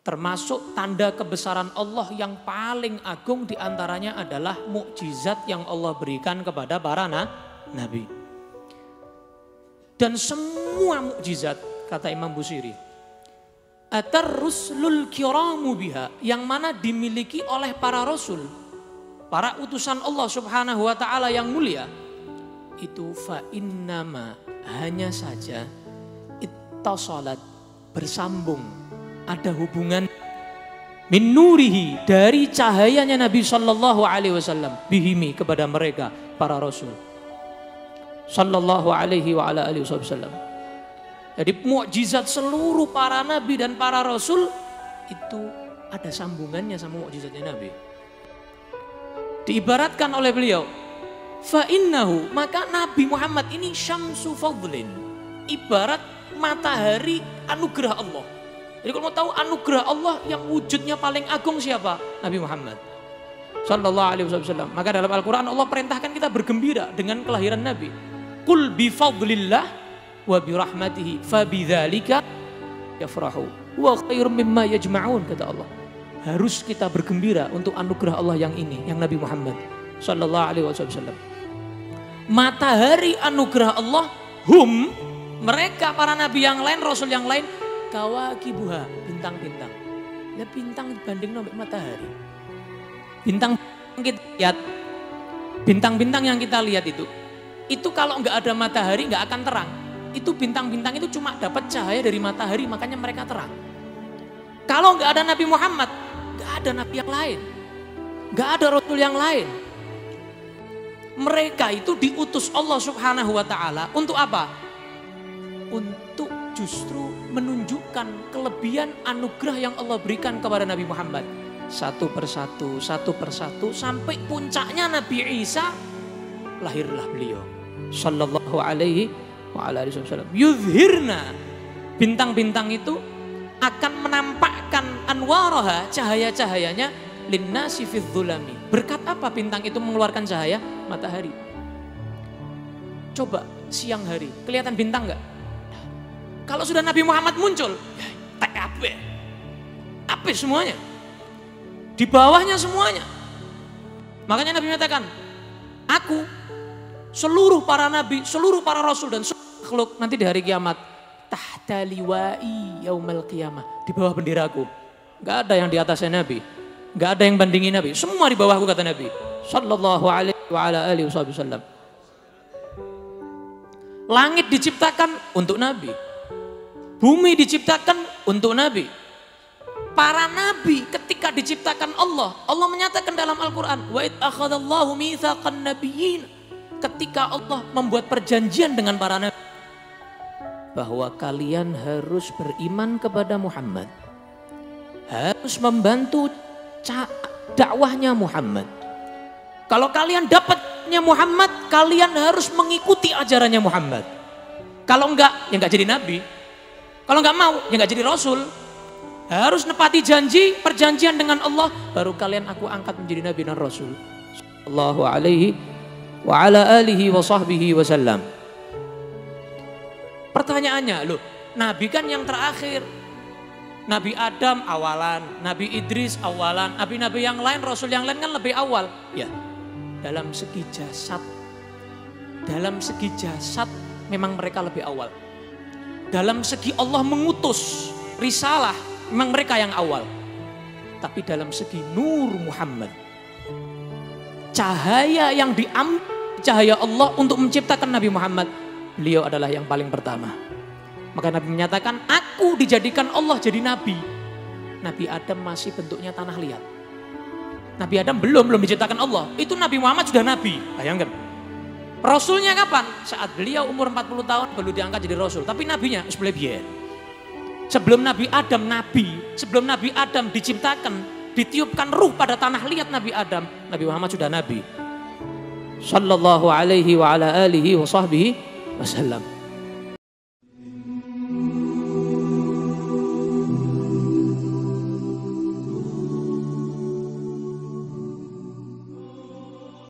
Termasuk tanda kebesaran Allah yang paling agung diantaranya adalah mukjizat yang Allah berikan kepada para nabi. Dan semua mukjizat, kata Imam Busiri, atar-rusulul kiramu biha, yang mana dimiliki oleh para rasul, para utusan Allah subhanahu wa ta'ala yang mulia, itu fa innama, hanya saja ittasalat, bersambung, ada hubungan min nurihi, dari cahayanya Nabi sallallahu alaihi wasallam, bihimi, kepada mereka para rasul sallallahu alaihi wa ala alihi wasallam. Jadi mukjizat seluruh para nabi dan para rasul itu ada sambungannya sama mukjizatnya Nabi. Diibaratkan oleh beliau, fa innahu, maka Nabi Muhammad ini syamsu fadlin, ibarat matahari anugerah Allah. Jadi kalau mau tahu anugerah Allah yang wujudnya paling agung siapa? Nabi Muhammad sallallahu alaihi wasallam. Maka dalam Al-Qur'an Allah perintahkan kita bergembira dengan kelahiran Nabi. Qul bi fadlillah wa bi rahmatihi fabidzalika yafrahu wa khairum mimma yajma'un, kata Allah. Harus kita bergembira untuk anugerah Allah yang ini, yang Nabi Muhammad sallallahu alaihi wasallam. Matahari anugerah Allah, mereka para nabi yang lain, rasul yang lain, kawakibuha, bintang-bintang. Ya bintang dibanding dengan matahari. Bintang-bintang yang kita lihat itu kalau nggak ada matahari nggak akan terang. Itu bintang-bintang itu cuma dapat cahaya dari matahari, makanya mereka terang. Kalau nggak ada Nabi Muhammad, nggak ada nabi yang lain, nggak ada rasul yang lain. Mereka itu diutus Allah Subhanahu Wa Taala untuk apa? Untuk justru menunjukkan kelebihan anugerah yang Allah berikan kepada Nabi Muhammad. Satu persatu, sampai puncaknya Nabi Isa, lahirlah beliau sallallahu alaihi wa alihi wasallam. Yuzhirna, bintang-bintang itu akan menampakkan anwaraha, cahaya-cahayanya, linnasi fidz dzulami. Berkat apa bintang itu mengeluarkan cahaya? Matahari. Coba siang hari, kelihatan bintang enggak? Kalau sudah Nabi Muhammad muncul, apa semuanya? Di bawahnya semuanya. Makanya Nabi mengatakan, aku, seluruh para nabi, seluruh para rasul dan seluruh makhluk nanti di hari kiamat, tahta liwa'i yaumal qiyamah, di bawah benderaku. Gak ada yang di atasnya Nabi, gak ada yang bandingin Nabi, semua di bawahku, kata Nabi sallallahu alaihi wa ala alihi wasallam. Langit diciptakan untuk Nabi, bumi diciptakan untuk Nabi. Para nabi ketika diciptakan Allah menyatakan dalam Al-Quran, wa id akhadallahu mitsaqan nabiyyin, ketika Allah membuat perjanjian dengan para nabi, bahwa kalian harus beriman kepada Muhammad, harus membantu dakwahnya Muhammad. Kalau kalian dapatnya Muhammad, kalian harus mengikuti ajarannya Muhammad. Kalau enggak, ya enggak jadi nabi. Kalau enggak mau, ya enggak jadi rasul. Harus nepati janji, perjanjian dengan Allah, baru kalian aku angkat menjadi nabi dan rasul. Sallallahu alaihi wa ala alihi wa sahbihi wasallam. Pertanyaannya, loh, nabi kan yang terakhir. Nabi Adam awalan, Nabi Idris awalan, nabi-nabi yang lain, rasul yang lain kan lebih awal. Ya, dalam segi jasad memang mereka lebih awal. Dalam segi Allah mengutus risalah, memang mereka yang awal. Tapi dalam segi nur Muhammad, cahaya yang diambil, cahaya Allah untuk menciptakan Nabi Muhammad, beliau adalah yang paling pertama. Maka Nabi menyatakan, aku dijadikan Allah jadi Nabi. Nabi Adam masih bentuknya tanah liat. Nabi Adam belum diciptakan Allah. Itu Nabi Muhammad sudah Nabi. Bayangkan. Rasulnya kapan? Saat beliau umur 40 tahun baru diangkat jadi Rasul. Tapi Nabinya sebelah biar. Sebelum Nabi Adam Nabi, sebelum Nabi Adam diciptakan, ditiupkan ruh pada tanah liat Nabi Adam, Nabi Muhammad sudah Nabi sallallahu alaihi wa ala alihi wa sahbihi wasallam.